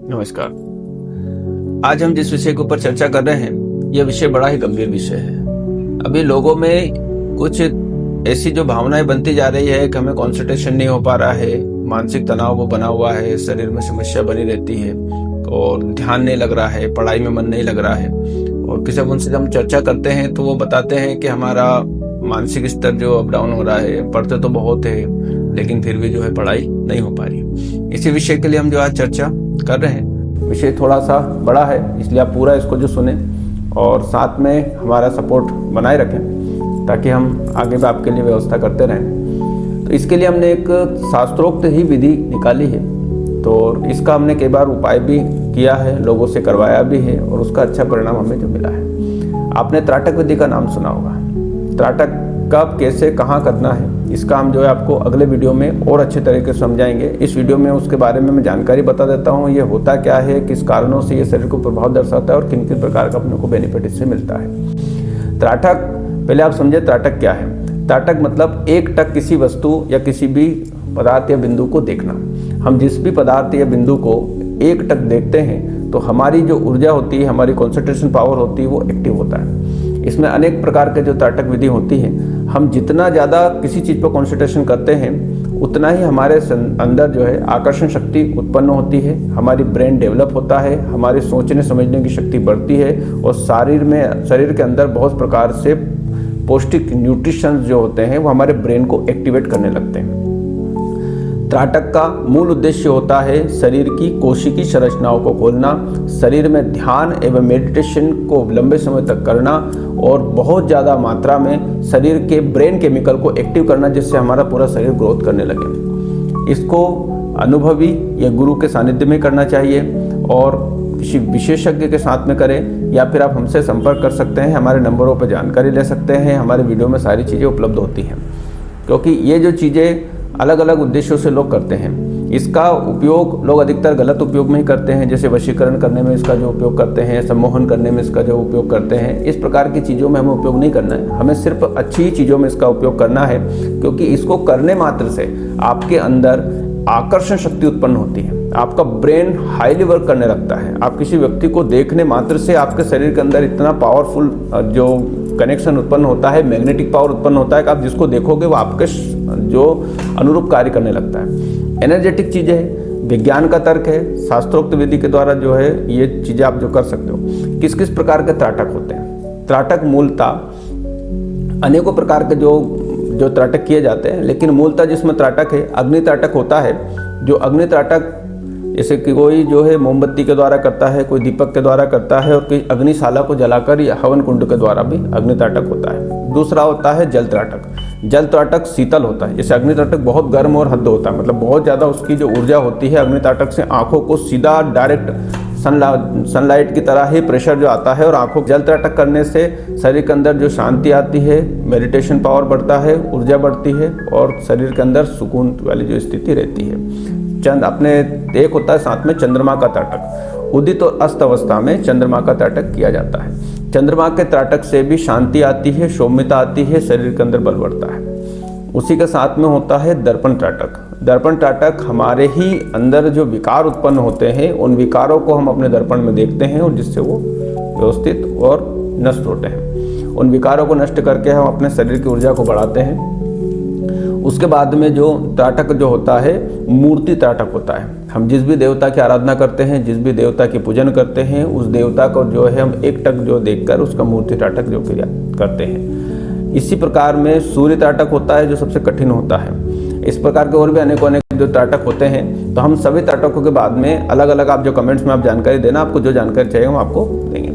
नमस्कार। आज हम जिस विषय के ऊपर चर्चा कर रहे हैं, यह विषय बड़ा ही गंभीर विषय है। अभी लोगों में कुछ ऐसी जो भावनाएं बनती जा रही है कि हमें कंसंट्रेशन नहीं हो पा रहा है, मानसिक तनाव वो बना हुआ है, शरीर में समस्या बनी रहती है और ध्यान नहीं लग रहा है, पढ़ाई में मन नहीं लग रहा है। और किसी उनसे जब हम चर्चा करते हैं तो वो बताते हैं कि हमारा मानसिक स्तर जो अप डाउन हो रहा है, पढ़ते तो बहुत है लेकिन फिर भी जो है पढ़ाई नहीं हो पा रही। इसी विषय के लिए हम जो आज चर्चा कर रहे हैं। विषय थोड़ा सा बड़ा है, इसलिए आप पूरा इसको जो सुने और साथ में हमारा सपोर्ट बनाए रखें ताकि हम आगे भी आपके लिए व्यवस्था करते रहें। तो इसके लिए हमने एक शास्त्रोक्त ही विधि निकाली है, तो इसका हमने कई बार उपाय भी किया है, लोगों से करवाया भी है और उसका अच्छा परिणाम हमें जो मिला है। आपने त्राटक विधि का नाम सुना होगा। त्राटक कब, कैसे, कहाँ करना है, इसका हम जो है आपको अगले वीडियो में और अच्छे तरीके से समझाएंगे। इस वीडियो में उसके बारे में मैं जानकारी बता देता हूँ, ये होता क्या है, किस कारणों से ये शरीर को प्रभाव दर्शाता है और किन किन प्रकार का अपने को बेनिफिट इससे मिलता है। त्राटक, पहले आप समझे त्राटक क्या है। त्राटक मतलब एक टक किसी वस्तु या किसी भी पदार्थ या बिंदु को देखना। हम जिस भी पदार्थ या बिंदु को एक टक देखते हैं तो हमारी जो ऊर्जा होती है, हमारी कॉन्सेंट्रेशन पावर होती है, वो एक्टिव होता है। इसमें अनेक प्रकार के जो त्राटक विधि होती है, हम जितना ज़्यादा किसी चीज़ पर कॉन्सेंट्रेशन करते हैं उतना ही हमारे अंदर जो है आकर्षण शक्ति उत्पन्न होती है, हमारी ब्रेन डेवलप होता है, हमारी सोचने समझने की शक्ति बढ़ती है और शरीर के अंदर बहुत प्रकार से पौष्टिक न्यूट्रिशंस जो होते हैं वो हमारे ब्रेन को एक्टिवेट करने लगते हैं। त्राटक का मूल उद्देश्य होता है शरीर की कोशिकीय संरचनाओं को खोलना, शरीर में ध्यान एवं मेडिटेशन को लंबे समय तक करना और बहुत ज़्यादा मात्रा में शरीर के ब्रेन केमिकल को एक्टिव करना, जिससे हमारा पूरा शरीर ग्रोथ करने लगे। इसको अनुभवी या गुरु के सानिध्य में करना चाहिए और किसी विशेषज्ञ के साथ में करें, या फिर आप हमसे संपर्क कर सकते हैं। हमारे नंबरों पर जानकारी ले सकते हैं, हमारे वीडियो में सारी चीज़ें उपलब्ध होती हैं। क्योंकि ये जो चीज़ें अलग अलग उद्देश्यों से लोग करते हैं, इसका उपयोग लोग अधिकतर गलत उपयोग में ही करते हैं। जैसे वशीकरण करने में इसका जो उपयोग करते हैं, सम्मोहन करने में इसका जो उपयोग करते हैं, इस प्रकार की चीज़ों में हमें उपयोग नहीं करना है। हमें सिर्फ अच्छी चीज़ों में इसका उपयोग करना है, क्योंकि इसको करने मात्र से आपके अंदर आकर्षण शक्ति उत्पन्न होती है, आपका ब्रेन हाईली वर्क करने लगता है। आप किसी व्यक्ति को देखने मात्र से आपके शरीर के अंदर इतना पावरफुल जो कनेक्शन उत्पन्न होता है, मैग्नेटिक पावर उत्पन्न होता है कि आप जिसको देखोगे वो आपके जो अनुरूप कार्य करने लगता है। एनर्जेटिक चीज़ें है, विज्ञान का तर्क है, शास्त्रोक्त विधि के द्वारा जो है ये चीज़ें आप जो कर सकते हो। किस किस प्रकार के त्राटक होते हैं? त्राटक मूलतः अनेकों प्रकार के जो त्राटक किए जाते हैं, लेकिन मूलतः जिसमें त्राटक है, अग्नि त्राटक होता है। जो अग्नि त्राटक जैसे कि कोई जो है मोमबत्ती के द्वारा करता है, कोई दीपक के द्वारा करता है और कोई अग्निशाला को जलाकर या हवन कुंड के द्वारा भी अग्नि त्राटक होता है। दूसरा होता है जल त्राटक। जल त्राटक शीतल होता है। जैसे अग्नि त्राटक बहुत गर्म और हद होता है, मतलब बहुत ज़्यादा उसकी जो ऊर्जा होती है, अग्नि त्राटक से आँखों को सीधा डायरेक्ट सनलाइट की तरह ही प्रेशर जो आता है और आँखों। जल त्राटक करने से शरीर के अंदर जो शांति आती है, मेडिटेशन पावर बढ़ता है, ऊर्जा बढ़ती है और शरीर के अंदर सुकून वाली जो स्थिति रहती है। एक होता है साथ में चंद्रमा का त्राटक। उदित और अस्त अवस्था में चंद्रमा का त्राटक किया जाता है। चंद्रमा के त्राटक से भी शांति आती है, सौम्यता आती है, शरीर के अंदर बल बढ़ता है। उसी के साथ में होता है दर्पण त्राटक। दर्पण त्राटक हमारे ही अंदर जो विकार उत्पन्न होते हैं, उन विकारों को हम अपने दर्पण में देखते हैं और जिससे वो व्यवस्थित और नष्ट होते हैं। उन विकारों को नष्ट करके हम अपने शरीर की ऊर्जा को बढ़ाते हैं। उसके बाद में जो त्राटक जो होता है, मूर्ति त्राटक होता है। हम जिस भी देवता की आराधना करते हैं, जिस भी देवता की पूजन करते हैं, उस देवता को जो है हम एक टक जो देखकर उसका मूर्ति त्राटक जो क्रिया करते हैं। इसी प्रकार में सूर्य त्राटक होता है, जो सबसे कठिन होता है। इस प्रकार के और भी अनेक जो त्राटक होते हैं। तो हम सभी त्राटकों के बाद में अलग अलग आप जो कमेंट्स में आप जानकारी देना, आपको जो जानकारी चाहिए हम आपको देंगे।